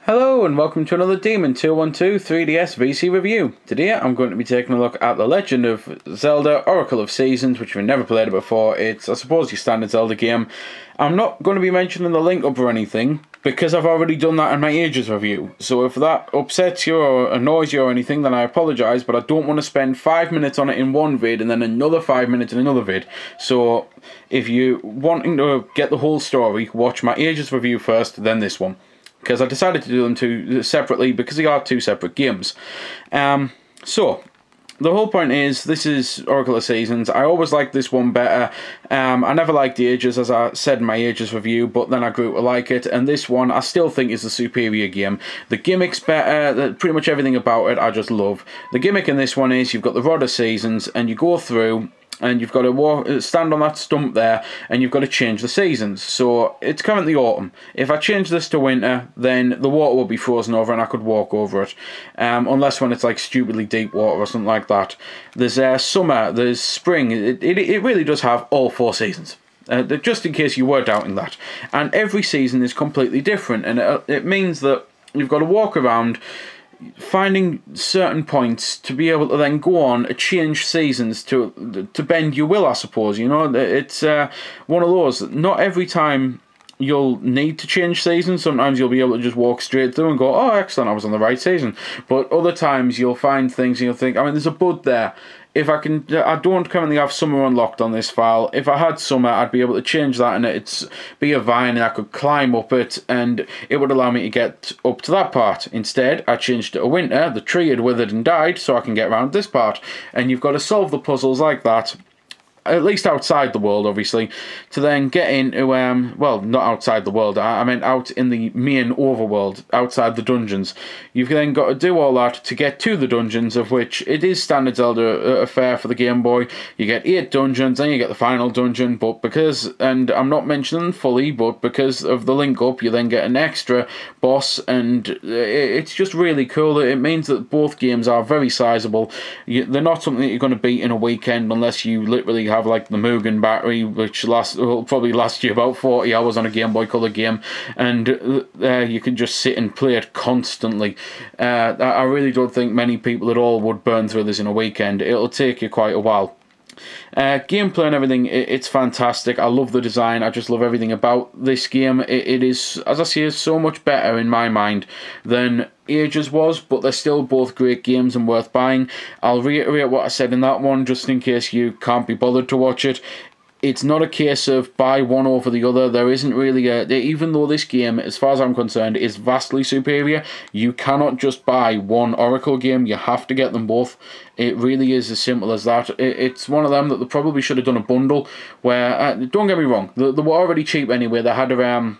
Hello and welcome to another Demon 212 3DS VC review. Today I'm going to be taking a look at The Legend of Zelda Oracle of Seasons, which we've never played it before. It's, I suppose, your standard Zelda game. I'm not going to be mentioning the link up or anything, because I've already done that in my Ages review. So if that upsets you or annoys you or anything, then I apologise, but I don't want to spend 5 minutes on it in one vid and then another 5 minutes in another vid. So if you're wanting to get the whole story, watch my Ages review first, then this one. Because I decided to do them two separately because they are two separate games. So, the whole point is, this is Oracle of Seasons. I always liked this one better. I never liked the Ages, as I said in my Ages review, but then I grew to like it, and this one I still think is the superior game. The gimmick's better, pretty much everything about it I just love. The gimmick in this one is, you've got the Rod of Seasons, and you go through, and you've got to stand on that stump there, and you've got to change the seasons. So, it's currently autumn. If I change this to winter, then the water will be frozen over and I could walk over it. Unless when it's like stupidly deep water or something like that. There's summer, there's spring. It really does have all four seasons. Just in case you were doubting that. And every season is completely different, and it means that you've got to walk around finding certain points to be able to then go on and change seasons to bend your will, I suppose. You know, it's one of those. Not every time you'll need to change seasons. Sometimes you'll be able to just walk straight through and go, oh, excellent, I was on the right season. But other times you'll find things and you'll think, I mean, there's a bud there. I don't currently have summer unlocked on this file. If I had summer, I'd be able to change that and it'd be a vine and I could climb up it and it would allow me to get up to that part. Instead, I changed it to winter. The tree had withered and died, so I can get around this part. And you've got to solve the puzzles like that, at least outside the world, obviously, to then get into, well, not outside the world, I meant out in the main overworld, outside the dungeons. You've then got to do all that to get to the dungeons, of which it is standard Zelda affair for the Game Boy. You get 8 dungeons, then you get the final dungeon, but because, and I'm not mentioning fully, but because of the link up, you then get an extra boss, and it's just really cool. It means that both games are very sizable. They're not something that you're going to beat in a weekend unless you literally have like the Mugen battery, which will probably last you about 40 hours on a Game Boy Color game, and you can just sit and play it constantly. I really don't think many people at all would burn through this in a weekend. It'll take you quite a while. Gameplay and everything, it's fantastic. I love the design. I just love everything about this game. It is, as I say, so much better in my mind than Ages was, but they're still both great games and worth buying. I'll reiterate what I said in that one, just in case you can't be bothered to watch it. It's not a case of buy one over the other. There isn't really even though this game, as far as I'm concerned, is vastly superior, you cannot just buy one Oracle game. You have to get them both. It really is as simple as that. It's one of them that they probably should have done a bundle where, don't get me wrong, they were already cheap anyway. They had a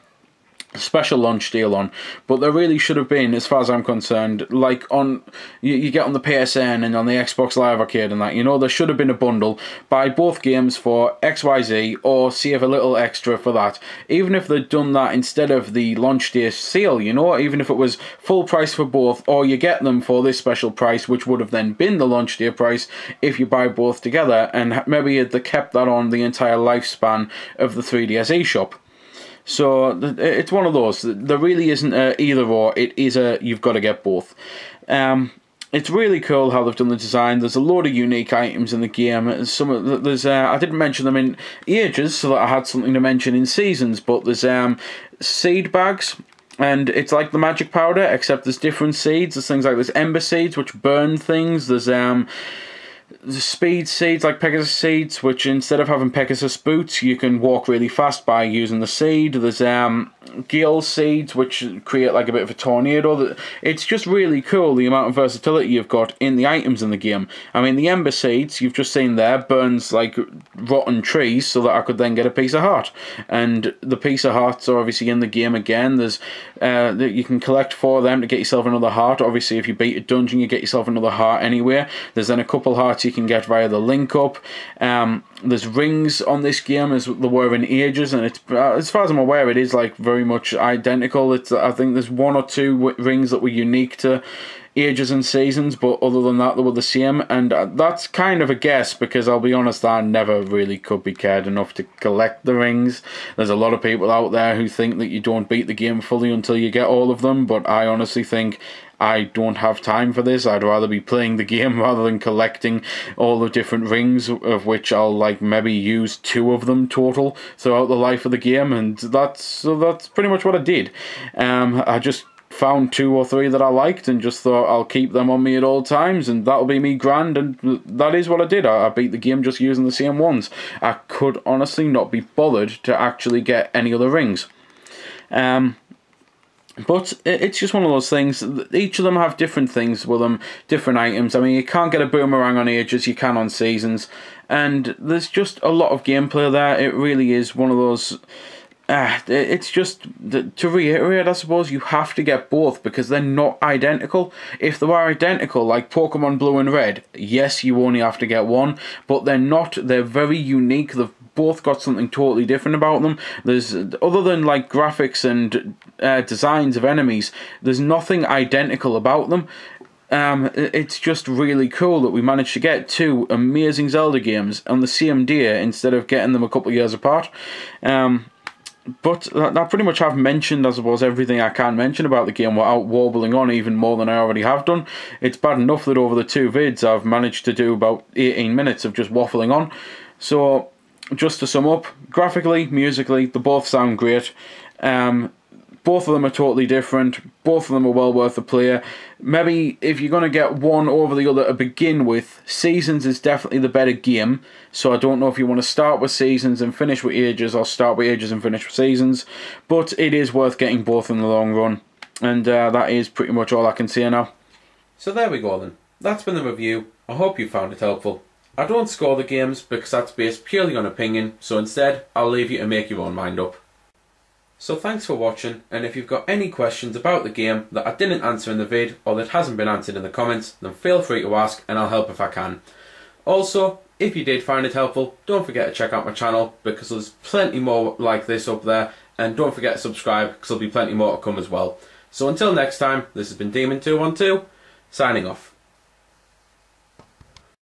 special launch deal on, but there really should have been, as far as I'm concerned, like on you get on the PSN and on the Xbox Live Arcade and that, you know, there should have been a bundle. Buy both games for XYZ or save a little extra for that. Even if they'd done that instead of the launch day sale, you know, even if it was full price for both, or you get them for this special price, which would have then been the launch day price if you buy both together, and maybe they kept that on the entire lifespan of the 3DS eShop. So it's one of those. There really isn't a either or. It is a you've got to get both. It's really cool how they've done the design. There's a load of unique items in the game. I didn't mention them in Ages, so that I had something to mention in Seasons. But there's seed bags. And it's like the magic powder, except there's different seeds. There's things like there's ember seeds, which burn things. There's speed seeds, like Pegasus seeds, which instead of having Pegasus boots, you can walk really fast by using the seed. There's Gale seeds, which create like a bit of a tornado. It's just really cool, the amount of versatility you've got in the items in the game. I mean, the ember seeds, you've just seen there, burns like rotten trees so that I could then get a piece of heart. And the piece of hearts are obviously in the game again. There's you can collect 4 of them to get yourself another heart. Obviously, if you beat a dungeon, you get yourself another heart anyway. There's then a couple hearts you can get via the link up. There's rings on this game as there were in Ages, and it's as far as I'm aware, it is like very much identical. I think there's 1 or 2 rings that were unique to ages and seasons, but other than that they were the same, and that's kind of a guess because I'll be honest, I never really could be cared enough to collect the rings. There's a lot of people out there who think that you don't beat the game fully until you get all of them, but I honestly think I don't have time for this. I'd rather be playing the game rather than collecting all the different rings, of which I'll like maybe use 2 of them total throughout the life of the game, and that's pretty much what I did. I just found 2 or 3 that I liked and just thought I'll keep them on me at all times, and that'll be me grand, and that is what I did. I beat the game just using the same ones. I could honestly not be bothered to actually get any other rings. But it's just one of those things. Each of them have different things with them, different items. I mean, you can't get a boomerang on ages, you can on seasons. And there's just a lot of gameplay there. It really is one of those... it's just, to reiterate, I suppose, you have to get both because they're not identical. If they were identical, like Pokemon Blue and Red, yes, you only have to get one, but they're not. They're very unique. They've both got something totally different about them. There's, other than like graphics and designs of enemies, there's nothing identical about them. It's just really cool that we managed to get 2 amazing Zelda games on the same day instead of getting them a couple of years apart. But I pretty much have mentioned, I suppose, everything I can mention about the game without warbling on even more than I already have done. It's bad enough that over the 2 vids I've managed to do about 18 minutes of just waffling on. So, just to sum up, graphically, musically, they both sound great. Both of them are totally different. Both of them are well worth the play. Maybe if you're going to get one over the other to begin with, Seasons is definitely the better game. So I don't know if you want to start with Seasons and finish with Ages, or start with Ages and finish with Seasons. But it is worth getting both in the long run. And that is pretty much all I can say now. So there we go then. That's been the review. I hope you found it helpful. I don't score the games because that's based purely on opinion. So instead, I'll leave you to make your own mind up. So thanks for watching, and if you've got any questions about the game that I didn't answer in the vid or that hasn't been answered in the comments, then feel free to ask and I'll help if I can. Also, if you did find it helpful, don't forget to check out my channel because there's plenty more like this up there, and don't forget to subscribe because there'll be plenty more to come as well. So until next time, this has been Demon212, signing off.